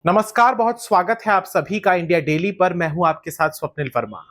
नमस्कार, बहुत स्वागत है आप सभी का इंडिया डेली पर। मैं हूं आपके साथ स्वप्निल वर्मा।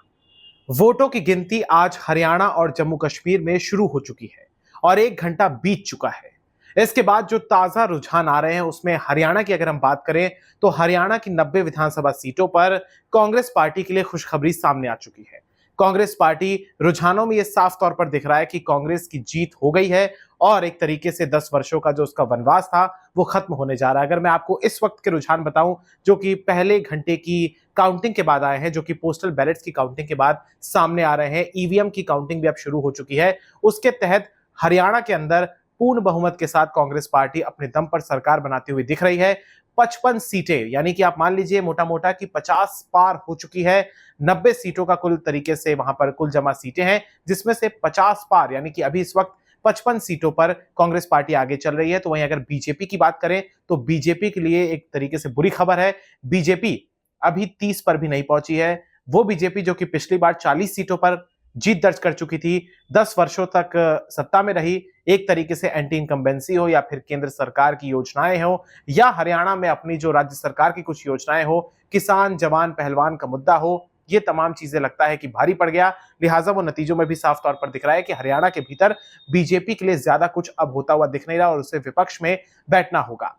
वोटों की गिनती आज हरियाणा और जम्मू कश्मीर में शुरू हो चुकी है और 1 घंटा बीत चुका है। इसके बाद जो ताजा रुझान आ रहे हैं उसमें हरियाणा की अगर हम बात करें तो हरियाणा की 90 विधानसभा सीटों पर कांग्रेस पार्टी के लिए खुशखबरी सामने आ चुकी है। कांग्रेस पार्टी रुझानों में यह साफ तौर पर दिख रहा है कि कांग्रेस की जीत हो गई है और एक तरीके से 10 वर्षों का जो उसका वनवास था वो खत्म होने जा रहा है। अगर मैं आपको इस वक्त के रुझान बताऊं जो कि पहले घंटे की काउंटिंग के बाद आए हैं, जो कि पोस्टल बैलेट्स की काउंटिंग के बाद सामने आ रहे हैं, ईवीएम की काउंटिंग भी अब शुरू हो चुकी है, उसके तहत हरियाणा के अंदर पूर्ण बहुमत के साथ कांग्रेस पार्टी अपने दम पर सरकार बनाती हुई दिख रही है। 55 सीटें, यानी कि आप मान लीजिए मोटा मोटा कि 50 पार हो चुकी है। 90 सीटों का कुल तरीके से वहां पर कुल जमा सीटें हैं, जिसमें से 50 पार, यानी कि अभी इस वक्त 55 सीटों पर कांग्रेस पार्टी आगे चल रही है। तो वहीं अगर बीजेपी की बात करें तो बीजेपी के लिए एक तरीके से बुरी खबर है। बीजेपी अभी 30 पर भी नहीं पहुंची है। वो बीजेपी जो कि पिछली बार 40 सीटों पर जीत दर्ज कर चुकी थी, 10 वर्षों तक सत्ता में रही, एक तरीके से एंटी इनकम्बेंसी हो या फिर केंद्र सरकार की योजनाएं हो या हरियाणा में अपनी जो राज्य सरकार की कुछ योजनाएं हो, किसान जवान पहलवान का मुद्दा हो, ये तमाम चीजें लगता है कि भारी पड़ गया। लिहाजा वो नतीजों में भी साफ तौर पर दिख रहा है कि हरियाणा के भीतर बीजेपी के लिए ज्यादा कुछ अब होता हुआ दिख नहीं रहा और उसे विपक्ष में बैठना होगा।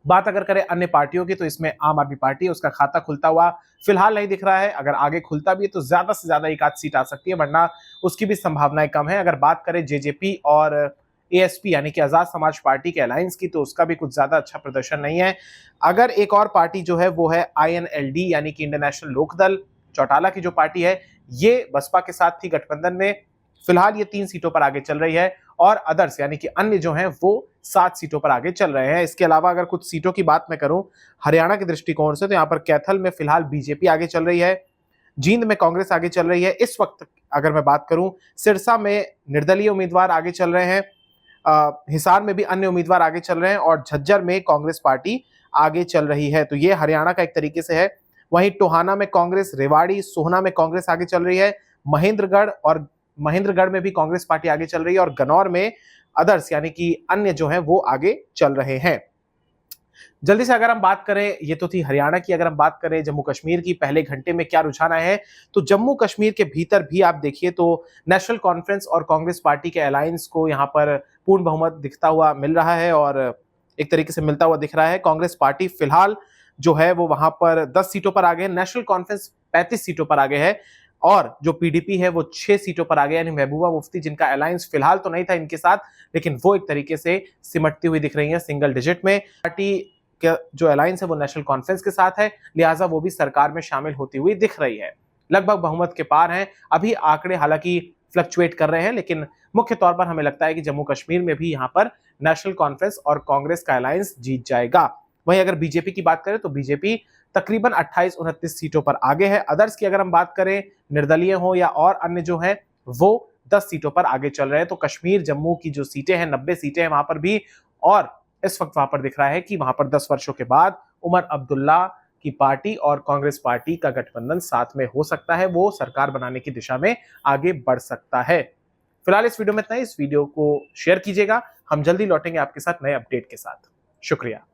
बात अगर करें अन्य पार्टियों की तो इसमें आम आदमी पार्टी है, उसका खाता खुलता हुआ फिलहाल नहीं दिख रहा है। अगर आगे खुलता भी है तो ज्यादा से ज्यादा एक आध सीट आ सकती है, वरना उसकी भी संभावनाएं कम है। अगर बात करें जेजेपी और एएसपी यानी कि आजाद समाज पार्टी के अलायंस की, तो उसका भी कुछ ज्यादा अच्छा प्रदर्शन नहीं है। अगर एक और पार्टी जो है वो है आईएनएलडी यानी कि इंडियन नेशनल लोकदल, चौटाला की जो पार्टी है, ये बसपा के साथ थी गठबंधन में, फिलहाल ये 3 सीटों पर आगे चल रही है और अदर्स यानी कि अन्य जो हैं वो 7 सीटों पर आगे चल रहे हैं। इसके अलावा अगर कुछ सीटों की बात मैं करूं हरियाणा के दृष्टिकोण से, तो यहां पर कैथल में फिलहाल बीजेपी आगे चल रही है, जींद में कांग्रेस आगे चल रही है। इस वक्त अगर मैं बात करूं सिरसा में निर्दलीय उम्मीदवार आगे चल रहे हैं, हिसार में भी अन्य उम्मीदवार आगे चल रहे हैं और झज्जर में कांग्रेस पार्टी आगे चल रही है। तो ये हरियाणा का एक तरीके से है। वहीं टोहाना में कांग्रेस, रेवाड़ी सोहना में कांग्रेस आगे चल रही है, महेंद्रगढ़ में भी कांग्रेस पार्टी आगे चल रही है और गन्नौर में अदर्स यानी कि अन्य जो हैं वो आगे चल रहे हैं। जल्दी से अगर हम बात करें, ये तो थी हरियाणा की, अगर हम बात करें जम्मू कश्मीर की, पहले घंटे में क्या रुझान आए हैं, तो जम्मू कश्मीर के भीतर भी आप देखिए तो नेशनल कॉन्फ्रेंस और कांग्रेस पार्टी के अलायंस को यहाँ पर पूर्ण बहुमत दिखता हुआ मिल रहा है और एक तरीके से मिलता हुआ दिख रहा है। कांग्रेस पार्टी फिलहाल जो है वो वहां पर 10 सीटों पर आगे है, नेशनल कॉन्फ्रेंस 35 सीटों पर आगे है और जो पीडीपी है वो 6 सीटों पर आगे, यानी महबूबा मुफ्ती जिनका अलायंस फिलहाल तो नहीं था इनके साथ, लेकिन वो एक तरीके से सिमटती हुई दिख रही है सिंगल डिजिट में। पार्टी का जो अलायंस है वो नेशनल कॉन्फ्रेंस के साथ है, लिहाजा वो भी सरकार में शामिल होती हुई दिख रही है, लगभग बहुमत के पार हैं। अभी आंकड़े हालांकि फ्लक्चुएट कर रहे हैं, लेकिन मुख्य तौर पर हमें लगता है कि जम्मू कश्मीर में भी यहाँ पर नेशनल कॉन्फ्रेंस और कांग्रेस का अलायंस जीत जाएगा। वहीं अगर बीजेपी की बात करें तो बीजेपी तकरीबन 28-29 सीटों पर आगे है। अदर्स की अगर हम बात करें, निर्दलीय हो या और अन्य जो है वो 10 सीटों पर आगे चल रहे हैं। तो कश्मीर जम्मू की जो सीटें हैं, 90 सीटें हैं वहां पर भी, और इस वक्त वहां पर दिख रहा है कि वहां पर 10 वर्षों के बाद उमर अब्दुल्ला की पार्टी और कांग्रेस पार्टी का गठबंधन साथ में हो सकता है, वो सरकार बनाने की दिशा में आगे बढ़ सकता है। फिलहाल इस वीडियो में इतना ही। इस वीडियो को शेयर कीजिएगा, हम जल्दी लौटेंगे आपके साथ नए अपडेट के साथ। शुक्रिया।